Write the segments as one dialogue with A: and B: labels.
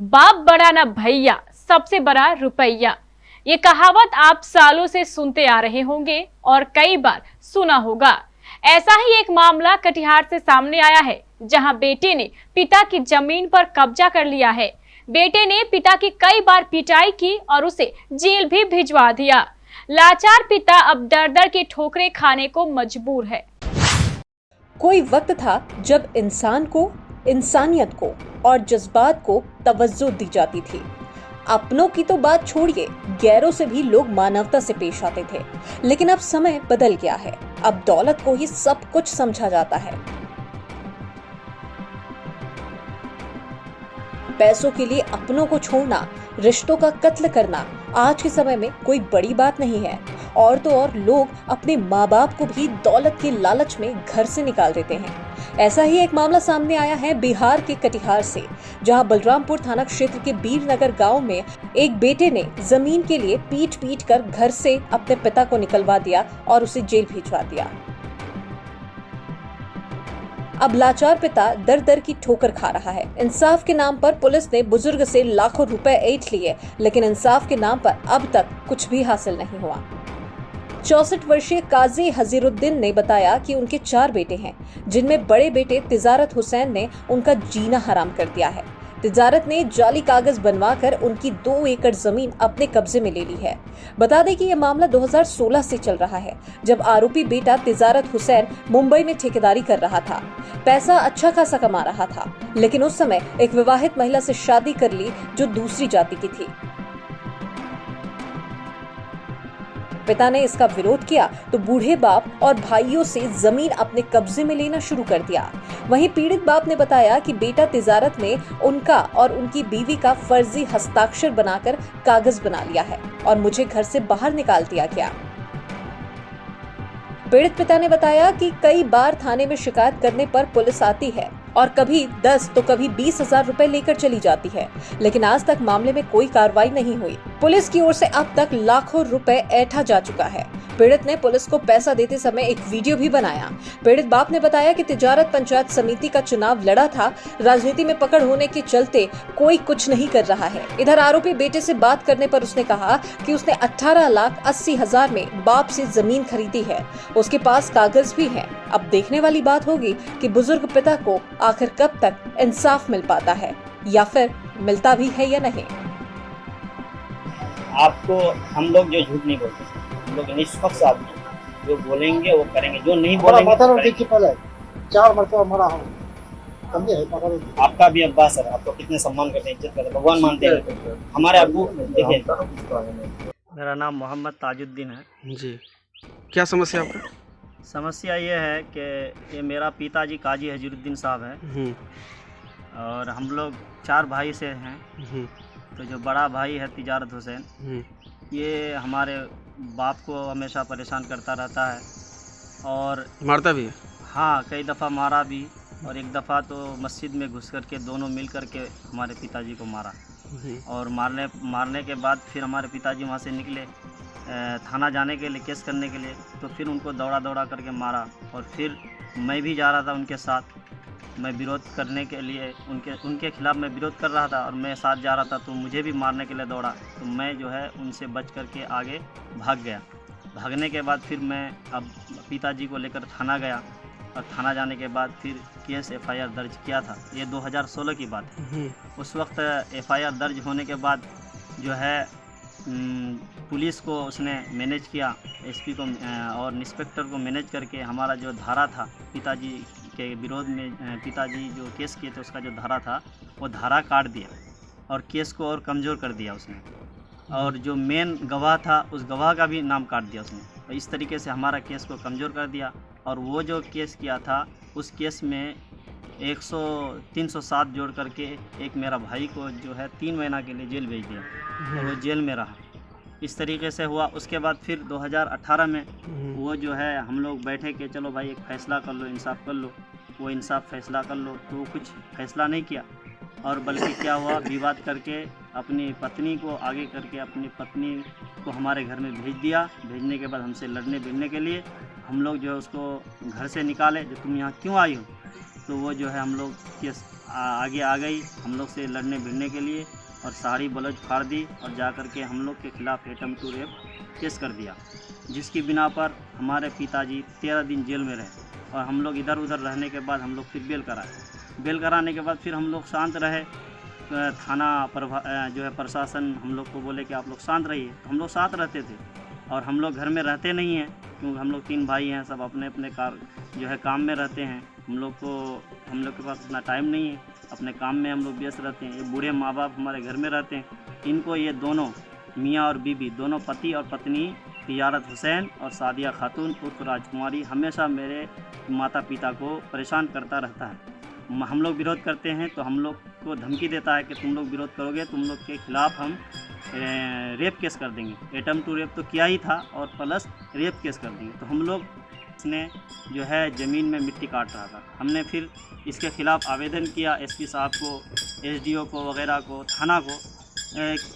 A: बाप बड़ा ना भैया, सबसे बड़ा रुपया। ये कहावत आप सालों से सुनते आ रहे होंगे और कई बार सुना होगा। ऐसा ही एक मामला कटिहार से सामने आया है, जहां बेटे ने पिता की जमीन पर कब्जा कर लिया है। बेटे ने पिता की कई बार पिटाई की और उसे जेल भी भिजवा दिया। लाचार पिता अब दर दर की ठोकरें खाने को मजबूर है।
B: कोई वक्त था जब इंसान को, इंसानियत को और जज्बात को तवज्जो दी जाती थी। अपनों की तो बात छोड़िए, गैरों से भी लोग मानवता से पेश आते थे। लेकिन अब समय बदल गया है। अब दौलत को ही सब कुछ समझा जाता है। पैसों के लिए अपनों को छोड़ना, रिश्तों का कत्ल करना आज के समय में कोई बड़ी बात नहीं है। और तो और लोग अपने माँ बाप को भी दौलत के लालच में घर से निकाल देते हैं। ऐसा ही एक मामला सामने आया है बिहार के कटिहार से, जहां बलरामपुर थाना क्षेत्र के बीरनगर गांव में एक बेटे ने जमीन के लिए पीट पीट कर घर से अपने पिता को निकलवा दिया और उसे जेल भिजवा दिया। अब लाचार पिता दर दर की ठोकर खा रहा है। इंसाफ के नाम पर पुलिस ने बुजुर्ग से लाखों रुपए ऐंठ लिए, लेकिन इंसाफ के नाम पर अब तक कुछ भी हासिल नहीं हुआ। 64 वर्षीय काजी हजीरुद्दीन ने बताया कि उनके 4 बेटे हैं, जिनमें बड़े बेटे तिजारत हुसैन ने उनका जीना हराम कर दिया है। तिजारत ने जाली कागज बनवाकर उनकी 2 एकड़ जमीन अपने कब्जे में ले ली है। बता दें कि यह मामला 2016 से चल रहा है, जब आरोपी बेटा तिजारत हुसैन मुंबई में ठेकेदारी कर रहा था। पैसा अच्छा खासा कमा रहा था, लेकिन उस समय एक विवाहित महिला से शादी कर ली जो दूसरी जाति की थी। पिता ने इसका विरोध किया तो बूढ़े बाप और भाइयों से जमीन अपने कब्जे में लेना शुरू कर दिया। वहीं पीड़ित बाप ने बताया कि बेटा तिजारत ने उनका और उनकी बीवी का फर्जी हस्ताक्षर बनाकर कागज बना लिया है और मुझे घर से बाहर निकाल दिया गया। पीड़ित पिता ने बताया कि कई बार थाने में शिकायत करने पर पुलिस आती है और कभी 10 तो कभी 20,000 रुपए लेकर चली जाती है, लेकिन आज तक मामले में कोई कार्रवाई नहीं हुई। पुलिस की ओर से अब तक लाखों रुपए ऐंठा जा चुका है। पीड़ित ने पुलिस को पैसा देते समय एक वीडियो भी बनाया। पीड़ित बाप ने बताया कि तिजारत पंचायत समिति का चुनाव लड़ा था, राजनीति में पकड़ होने के चलते कोई कुछ नहीं कर रहा है। इधर आरोपी बेटे से बात करने पर उसने कहा कि उसने 18,80,000 में बाप से जमीन खरीदी है, उसके पास कागज भी है। अब देखने वाली बात होगी कि बुजुर्ग पिता को आखिर कब तक इंसाफ मिल पाता है या फिर मिलता भी है या नहीं।
C: आपको हम लोग जो झूठ नहीं बोलते, हम लोग निष्पक्ष आदमी, जो बोलेंगे वो करेंगे, जो नहीं बोलेंगे
D: पहले 4 मरतबा मरा हूँ।
C: आपका भी अब्बा सर आपको कितने सम्मान करते हैं, इज्जत करते हैं, भगवान मानते हैं। हमारे अब्बू देखिए।
E: मेरा नाम मोहम्मद ताजुद्दीन है
F: जी। क्या समस्या आपका?
E: समस्या ये है कि ये मेरा पिताजी काजी हजीरुद्दीन साहब हैं और हम लोग 4 भाई से हैं। तो जो बड़ा भाई है तिजारत हुसैन, ये हमारे बाप को हमेशा परेशान करता रहता है और
F: मारता भी है।
E: हाँ, कई दफ़ा मारा भी और एक दफ़ा तो मस्जिद में घुस कर के दोनों मिल कर के हमारे पिताजी को मारा। और मारने के बाद फिर हमारे पिताजी वहाँ से निकले थाना जाने के लिए, केस करने के लिए। तो फिर उनको दौड़ा दौड़ा करके मारा और फिर मैं भी जा रहा था उनके साथ। मैं विरोध करने के लिए उनके खिलाफ़ मैं विरोध कर रहा था और मैं साथ जा रहा था, तो मुझे भी मारने के लिए दौड़ा। तो मैं जो है उनसे बच कर के आगे भाग गया। भागने के बाद फिर मैं अब पिताजी को लेकर थाना गया और थाना जाने के बाद फिर केस FIR दर्ज किया था। ये 2016 की बात है। उस वक्त FIR दर्ज होने के बाद जो है पुलिस को उसने मैनेज किया, SP को और इंस्पेक्टर को मैनेज करके हमारा जो धारा था पिताजी के विरोध में, पिताजी जो केस किए थे उसका जो धारा था वो धारा काट दिया और केस को और कमज़ोर कर दिया उसने। और जो मेन गवाह था उस गवाह का भी नाम काट दिया उसने। तो इस तरीके से हमारा केस को कमज़ोर कर दिया। और वो जो केस किया था उस केस में 307 जोड़ करके एक मेरा भाई को जो है 3 महीना के लिए जेल भेज दिया और वो जेल में रहा। इस तरीके से हुआ। उसके बाद फिर 2018 में वो जो है हम लोग बैठे कि चलो भाई एक फ़ैसला कर लो, इंसाफ कर लो। वो इंसाफ फ़ैसला कर लो, तो वो कुछ फ़ैसला नहीं किया और बल्कि क्या हुआ, विवाद करके अपनी पत्नी को आगे करके अपनी पत्नी को हमारे घर में भेज दिया। भेजने के बाद हमसे लड़ने भिड़ने के लिए हम लोग जो है उसको घर से निकाले, जो तुम यहाँ क्यों आई हो। तो वो जो है हम लोग केस आगे आ गई हम लोग से लड़ने भिड़ने के लिए और साड़ी ब्लाउज फाड़ दी और जा कर के हम लोग के खिलाफ़ एटम्प्ट टू रेप केस कर दिया, जिसकी बिना पर हमारे पिताजी 13 दिन जेल में रहे और हम लोग इधर उधर रहने के बाद हम लोग फिर बेल कराए। बेल कराने के बाद फिर हम लोग शांत रहे। थाना जो है प्रशासन हम लोग को बोले कि आप लोग शांत रहिए, तो हम लोग साथ रहते थे। और हम लोग घर में रहते नहीं हैं क्योंकि हम लोग 3 भाई हैं, सब अपने अपने काम में रहते हैं। हम लोग के पास इतना टाइम नहीं है, अपने काम में हम लोग व्यस्त रहते हैं। ये बूढ़े माँ बाप हमारे घर में रहते हैं। इनको ये दोनों मियाँ और बीबी दोनों पति और पत्नी तिजारत हुसैन और सादिया खातून उर्फ राजकुमारी हमेशा मेरे माता पिता को परेशान करता रहता है। हम लोग विरोध करते हैं तो हम लोग को धमकी देता है कि तुम लोग विरोध करोगे तुम लोग के खिलाफ़ हम रेप केस कर देंगे। एटम्प्ट टू रेप तो किया ही था और प्लस रेप केस कर देंगे। तो हम लोग इसने जो है ज़मीन में मिट्टी काट रहा था। हमने फिर इसके ख़िलाफ़ आवेदन किया एसपी साहब को, एसडीओ को वगैरह को, थाना को।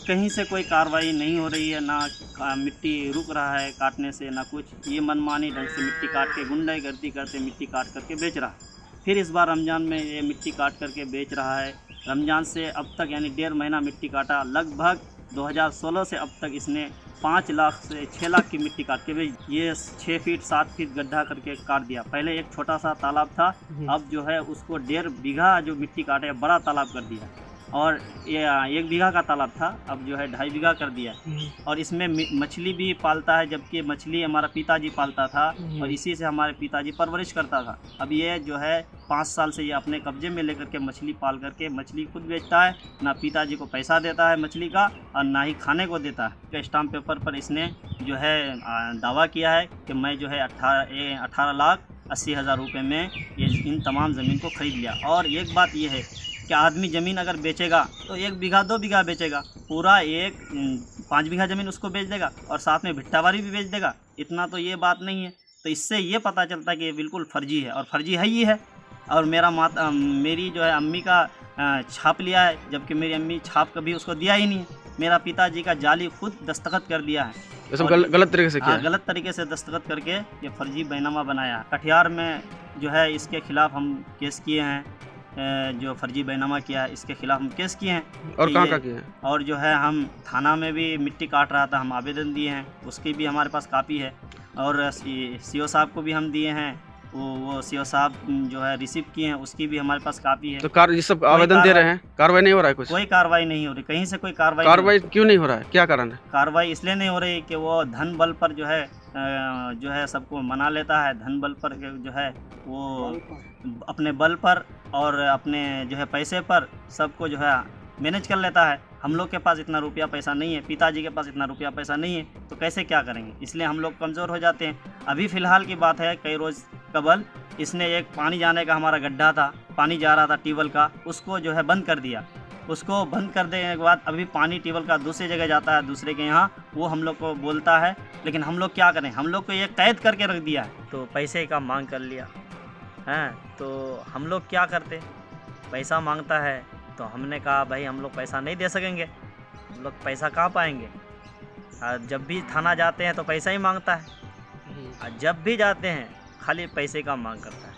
E: कहीं से कोई कार्रवाई नहीं हो रही है, ना मिट्टी रुक रहा है काटने से ना कुछ। ये मनमानी ढंग से मिट्टी काट के गुंडागर्दी करते मिट्टी काट करके बेच रहा है। फिर इस बार रमज़ान में ये मिट्टी काट करके बेच रहा है। रमज़ान से अब तक यानी 1.5 महीना मिट्टी काटा। लगभग 2016 से अब तक इसने 5 लाख से 6 लाख की मिट्टी काट के बेच। ये 6 फीट 7 फीट गड्ढा करके काट दिया। पहले एक छोटा सा तालाब था, अब जो है उसको 1.5 बीघा जो मिट्टी काटे बड़ा तालाब कर दिया। और ये 1 बीघा का तालाब था, अब जो है 2.5 बीघा कर दिया। और इसमें मछली भी पालता है, जबकि मछली हमारा पिताजी पालता था और इसी से हमारे पिताजी परवरिश करता था। अब ये जो है 5 साल से ये अपने कब्जे में लेकर के मछली पाल करके मछली खुद बेचता है, ना पिताजी को पैसा देता है मछली का और ना ही खाने को देता है। स्टाम्प पेपर पर इसने जो है दावा किया है कि मैं जो है 18,80,000 रुपये में ये इन तमाम ज़मीन को ख़रीद लिया। और एक बात ये है कि आदमी ज़मीन अगर बेचेगा तो 1 बीघा 2 बीघा बेचेगा, पूरा 5 बीघा ज़मीन उसको बेच देगा और साथ में भिट्टावारी भी बेच देगा। इतना तो ये बात नहीं है। तो इससे ये पता चलता है कि ये बिल्कुल फर्जी है और फर्जी है ही है। और मेरी जो है अम्मी का छाप लिया है, जबकि मेरी अम्मी छाप कभी उसको दिया ही नहीं है। मेरा पिताजी का जाली खुद दस्तखत कर दिया है।
F: ये सब गलत तरीके से किया है।
E: गलत तरीके से दस्तखत करके ये फर्जी बैनामा बनाया है। कटिहार में जो है इसके खिलाफ़ हम केस किए हैं, जो फर्जी बैनामा किया है इसके खिलाफ़ हम केस किए हैं।
F: और कहाँ किए हैं? और
E: जो है हम थाना में भी मिट्टी काट रहा था, हम आवेदन दिए हैं, उसकी भी हमारे पास कापी है। और सीओ साहब को भी हम दिए हैं, वो सीओ साहब जो है रिसीव किए हैं, उसकी भी हमारे पास कापी है।
F: तो ये सब आवेदन दे रहे हैं, कार्रवाई नहीं हो रहा है? कुछ
E: कोई कार्रवाई नहीं हो रही, कहीं से कोई कार्रवाई
F: क्यों नहीं हो रहा है? क्या कारण है?
E: कार्रवाई इसलिए नहीं हो रही कि वो धन बल पर जो है सबको मना लेता है। धन बल पर जो है वो अपने बल पर और अपने जो है पैसे पर सबको जो है मैनेज कर लेता है। हम लोग के पास इतना रुपया पैसा नहीं है, पिताजी के पास इतना रुपया पैसा नहीं है, तो कैसे क्या करेंगे? इसलिए हम लोग कमज़ोर हो जाते हैं। अभी फ़िलहाल की बात है, कई रोज़ कबल इसने एक पानी जाने का हमारा गड्ढा था, पानी जा रहा था ट्यूबवेल का, उसको जो है बंद कर दिया। उसको बंद कर देने के बाद अभी पानी ट्यूबवेल का दूसरी जगह जाता है, दूसरे के यहाँ, वो हम लोग को बोलता है। लेकिन हम लोग क्या करें, हम लोग को ये कैद करके रख दिया है। तो पैसे का मांग कर लिया हैं, तो हम लोग क्या करते? पैसा मांगता है तो हमने कहा भाई हम लोग पैसा नहीं दे सकेंगे, हम लोग पैसा कहाँ पाएंगे। जब भी थाना जाते हैं तो पैसा ही मांगता है, और जब भी जाते हैं खाली पैसे का मांग करता है।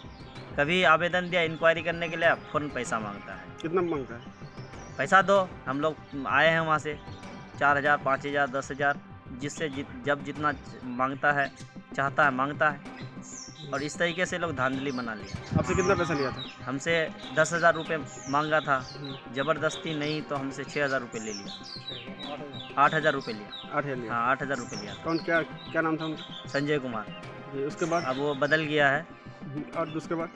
E: कभी आवेदन दिया इंक्वायरी करने के लिए, फ़ौरन पैसा मांगता है।
F: कितना मांगता है?
E: पैसा दो। हम लोग आए हैं वहाँ से 4,000, 5,000, 10,000, जिससे जब जितना मांगता है, चाहता है, मांगता है। और इस तरीके से लोग धांधली बना लिया।
F: आपसे कितना पैसा लिया था?
E: हमसे 10,000 रुपये मांगा था, ज़बरदस्ती नहीं तो हमसे 6,000 रुपये ले लिया। 8,000 रुपये लिया।
F: 8,000 लिया?
E: हाँ, 8,000 रुपये लिया।
F: कौन, क्या नाम था उनका?
E: संजय कुमार।
F: उसके बाद?
E: अब वो बदल गया है।
F: और उसके बाद?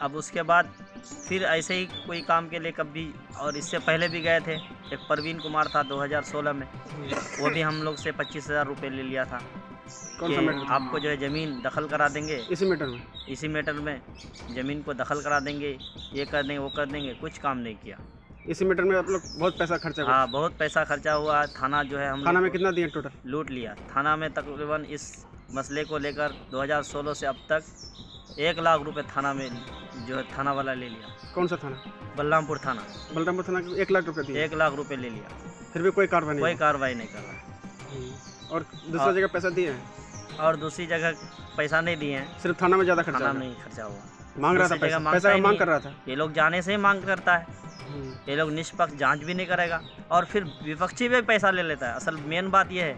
E: अब उसके बाद फिर ऐसे ही कोई काम के लिए कभी, और इससे पहले भी गए थे। एक प्रवीण कुमार था 2016 में, वो भी हम लोग से 25,000 रुपये ले लिया था।
F: कौन सा मैटर?
E: आपको जो है ज़मीन दखल करा देंगे,
F: इसी मैटर में?
E: इसी मैटर में ज़मीन को दखल करा देंगे, ये कर देंगे, वो कर देंगे। कुछ काम नहीं किया।
F: इसी मैटर में आप लोग बहुत पैसा खर्चा?
E: हाँ, बहुत पैसा खर्चा हुआ। थाना जो है हम
F: थाना में कितना दिया टोटल?
E: लूट लिया। थाना में तकरीबन इस मसले को लेकर 2016 से अब तक 1 लाख रुपए थाना में जो है थाना वाला ले लिया।
F: कौन सा थाना?
E: बलरामपुर थाना।
F: बलरामपुर थाना 1 लाख रुपए दिए?
E: 1 लाख रुपए ले लिया,
F: फिर भी कोई कार्रवाई नहीं?
E: कोई कार्रवाई नहीं कर रहा।
F: और दूसरा जगह पैसा दिए हैं?
E: और दूसरी जगह पैसा नहीं दिए हैं।
F: सिर्फ थाना में ज़्यादा खर्चा?
E: थाना में ही खर्चा हुआ।
F: मांग रहा था
E: दूसरी जगह
F: पैसा,
E: मांगता
F: पैसा
E: ही
F: मांग
E: नहीं
F: कर
E: है।
F: रहा था।
E: ये लोग जाने से ही मांग करता है, ये लोग निष्पक्ष जांच भी नहीं करेगा और फिर विपक्षी भी पैसा ले लेता है। असल मेन बात यह है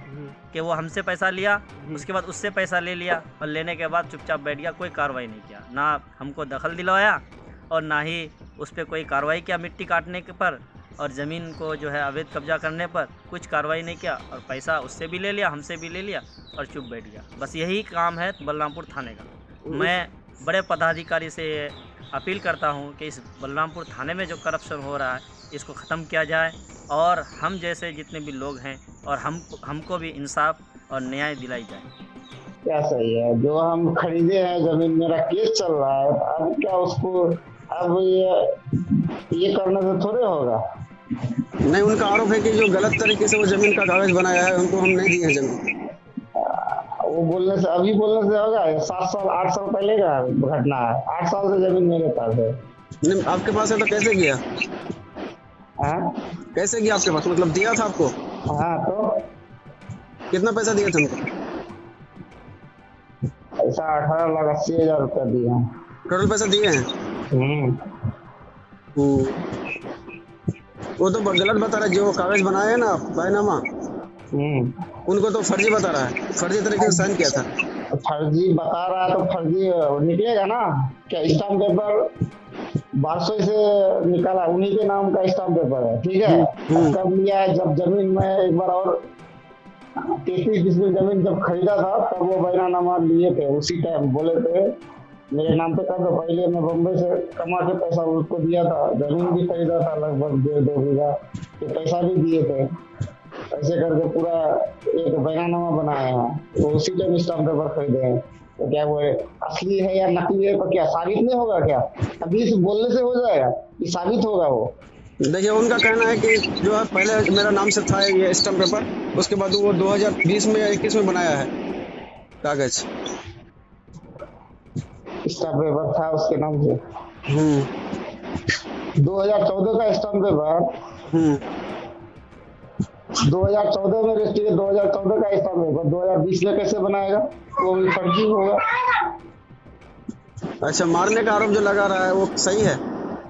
E: कि वो हमसे पैसा लिया, उसके बाद उससे पैसा ले लिया और लेने के बाद चुपचाप बैठ गया, कोई कार्रवाई नहीं किया, ना हमको दखल दिलवाया और ना ही उस पर कोई कार्रवाई किया मिट्टी काटने के पर, और ज़मीन को जो है अवैध कब्जा करने पर कुछ कार्रवाई नहीं किया और पैसा उससे भी ले लिया, हमसे भी ले लिया और चुप बैठ गया। बस यही काम है बलरामपुर थाने का। मैं बड़े पदाधिकारी से अपील करता हूं कि इस बलरामपुर थाने में जो करप्शन हो रहा है इसको ख़त्म किया जाए और हम जैसे जितने भी लोग हैं और हमको भी इंसाफ और न्याय दिलाई जाए।
D: क्या सही है, जो हम खरीदे हैं जमीन, मेरा केस चल रहा है, अब क्या उसको अब ये करने से थोड़े होगा।
F: नहीं, उनका आरोप है कि जो गलत तरीके से वो जमीन का कागज बनाया है उनको हम नहीं दिए हैं जमीन।
D: वो बोलने से, अभी बोलने से होगा? 7 साल 8 साल पहले का घटना है, 8 साल से जमीन मेरे पास है।
F: नहीं, आपके पास है तो कैसे किया?
D: हाँ
F: कैसे किया आपके पास? मतलब दिया था आपको?
D: हाँ, तो
F: कितना पैसा दिया था उनको?
D: ऐसा 18,80,000 रुपया दिया।
F: टोटल पैसा दिए हैं? वो तो गलत बता रहा है, जो कागज बनाया है ना बैनामा, उनको तो फर्जी बता रहा है, फर्जी तरीके से साइन किया था।
D: फर्जी बता रहा है तो फर्जी निकलेगा ना। क्या स्टाम्प पेपर 1200 से निकाला, उन्हीं के नाम का स्टाम्प पेपर है, ठीक है। कब लिया है? जब जमीन में एक बार और 33 डिसमिल जमीन जब खरीदा था तब वो बैनामा लिए थे, उसी टाइम बोले थे मेरे नाम पे कर दो। पहले मैं बम्बई से कमा के पैसा उसको दिया था, जमीन भी खरीदा था लगभग 1.5-2 बीघा, तो पैसा भी दिए थे। ऐसे करके पूरा एक बैनामा बनाया है, तो उसी टाइम स्टाम्प पेपर खरीदे हैं। तो क्या वो असली है या नकली है तो क्या साबित नहीं होगा? क्या अभी इस बोलने से हो जाएगा? ये साबित होगा। वो
F: देखिए, उनका कहना है कि जो है पहले मेरा नाम से था ये स्टाम्प पेपर, उसके बाद वो 2020 में या 21 में बनाया है कागज।
D: स्टाम्प पेपर था उसके नाम से 2014 का स्टाम्प पेपर, 2014 में रजिस्ट्री है, 2014 का स्टाम्प पेपर 2020 में कैसे बनाएगा? वो भी फर्जी होगा।
F: अच्छा, मारने का आरोप जो लगा रहा है वो सही है?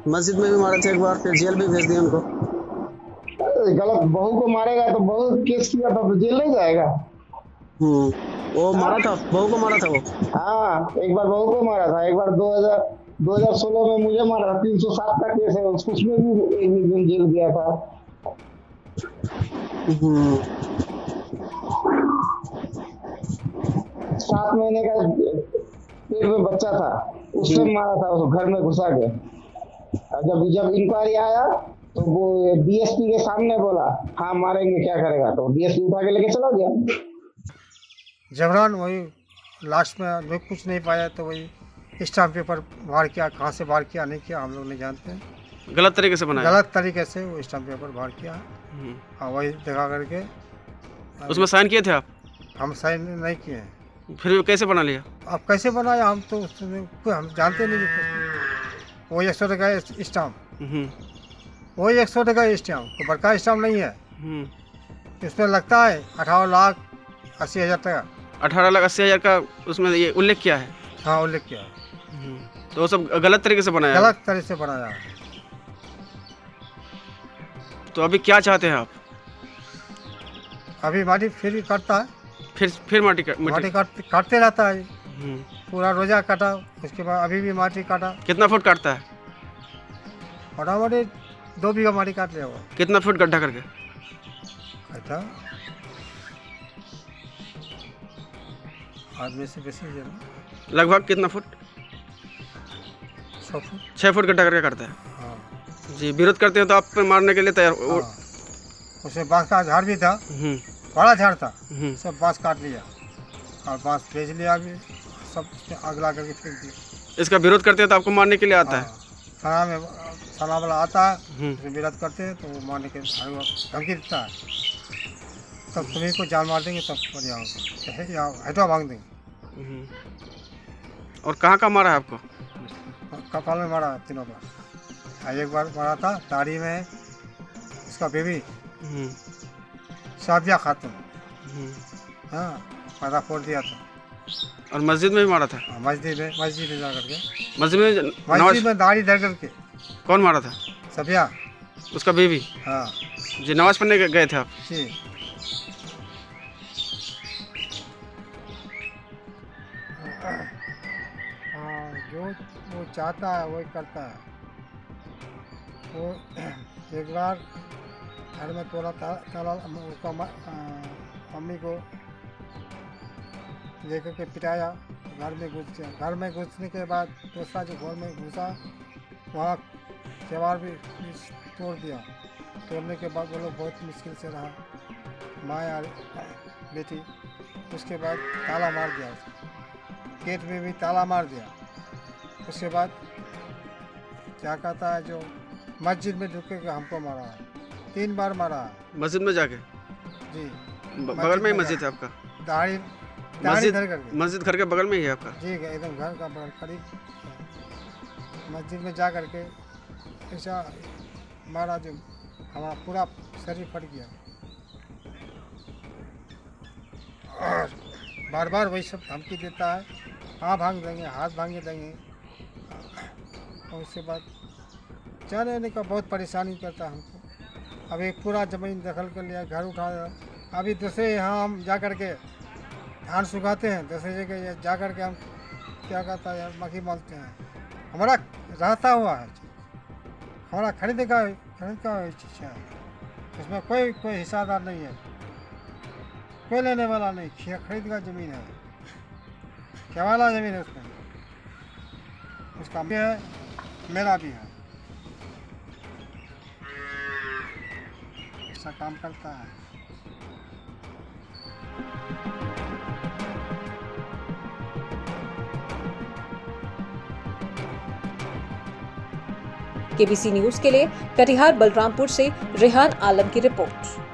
F: मस्जिद में भी मारे थे एक बार, फिर जेल भी भेज दिया उनको।
D: गलत बहू को मारेगा तो बहू केस किया था तो जेल नहीं जाएगा।
F: वो मारा था, बहू को मारा था वो।
D: हाँ, एक बार बहू को मारा था, एक बार 2016 में मुझे मारा था। 307 का केस है, उसमें भी एक दिन जेल गया था। 7 महीने का पेट में बच्चा था, उससे मारा था, उसको घर में घुसा के। जब इंक्वायरी आया तो वो डीएसपी के सामने बोला हाँ मारेंगे, क्या करेगा? तो डीएसपी उठा के लेके चला गया।
G: जबरान वही लास्ट में लोग कुछ नहीं पाया, तो वही स्टाम्प पेपर बाहर किया, कहाँ से बाहर किया नहीं किया हम लोग नहीं जानते हैं।
F: गलत तरीके से बनाया?
G: गलत तरीके से वो स्टाम्प पेपर बाहर किया और वही दिखा करके।
F: उसमें साइन किए थे आप?
G: हम साइन नहीं किए हैं।
F: फिर कैसे बना लिया?
G: अब कैसे बनाया हम तो उसमें कोई हम जानते नहीं। वो 100 टका स्टाम्प, वही 100 टका स्टाम्प, तो बड़का स्टाम्प नहीं है। इसमें लगता है 18,80,000 टका।
F: 18,80,000 का उसमें ये उल्लेख किया है?
G: हाँ, उल्लेख किया है।
F: तो वो सब गलत तरीके से बनाया?
G: गलत तरीके से बनाया है।
F: तो अभी क्या चाहते हैं आप?
G: अभी माटी फिर काटता है,
F: फिर माटी
G: काटते रहता है। पूरा रोजा काटा, उसके बाद अभी भी माटी काटा।
F: कितना फुट काटता है?
G: मोटामोटी 2 बीघा माटी काट लिया हुआ।
F: कितना फुट गड्ढा करके?
G: अच्छा, आदमी से बेसी
F: लगभग कितना फुट?
G: 6 फुट।
F: 6 फुट गड्ढा करके करता है?
G: हाँ।
F: जी, विरोध करते हैं तो आप पे मारने के लिए तैयार?
G: हाँ। उसमें बांस का झाड़ भी था, बड़ा झाड़ था, सब बांस काट लिया और बांस भेज लिया, भी सब आग ला करके फेंक दिया।
F: इसका विरोध करते हैं तो आपको मारने के लिए आता है?
G: थाना में थाना वाला आता है, उसमें विरोध करते हैं तो वो मारने के धमकी देता है, तब तुम्हें को जान मार देंगे, तब पर यहाँ हटवा मांग देंगे।
F: और कहाँ मारा है आपको?
G: कपाल में मारा 3 बार। एक बार मारा था दाढ़ी में, उसका बेबी सादिया खातून, हाँ, पैदा फोड़ दिया था।
F: और मस्जिद में भी मारा था?
G: हाँ, मस्जिद में जा करके,
F: मस्जिद में
G: मस्जिद में दाढ़ी धर करके।
F: कौन मारा था?
G: सफिया।
F: उसका बीवी?
G: हाँ
F: जी। नमाज पढ़ने गए थे आप?
G: जी। हाँ, जो वो चाहता है वही करता है। वो एक बार घर में तोड़ा ताला, उसका मम्मी को लेकर के पिटाया, घर में घुस गया। घर में घुसने के बाद दूसरा जो घर में घुसा वहाँ केवाड़ भी तोड़ दिया। तोड़ने के बाद वो लोग बहुत मुश्किल से रहा, माँ और बेटी। उसके बाद ताला मार दिया, उसको गेट में भी ताला मार दिया। उसके बाद क्या कहता है, जो मस्जिद में ढुक के हमको मारा है, 3 बार मारा है।
F: मस्जिद में जाके?
G: जी।
F: बगल में ही मस्जिद है आपका?
G: दाढ़ी धर करके।
F: मस्जिद घर के बगल में ही है आपका?
G: जी, एकदम घर का बगल करीब। मस्जिद में जा करके ऐसा मारा जो हमारा पूरा शरीर फट गया। और बार बार वही सब धमकी देता है, हाँ भांग देंगे, हाथ भांगे देंगे। और उसके बाद जाने आने का बहुत परेशानी करता है हमको। अब एक पूरा ज़मीन दखल कर लिया, घर उठा लिया। अभी दूसरे यहाँ हम जा कर के धान सुखाते हैं, दूसरे जगह जा कर के हम क्या कहता है मक्खी मलते हैं। हमारा रहता हुआ है, हमारा खरीद का चीज़ है। इसमें कोई हिस्सादार नहीं है, कोई लेने वाला नहीं। खरीद का ज़मीन है, क्या वाला ज़मीन है उसमें। उसका भी है, मेरा भी है। ऐसा काम करता है।
B: केबीसी न्यूज के लिए कटिहार बलरामपुर से रेहान आलम की रिपोर्ट।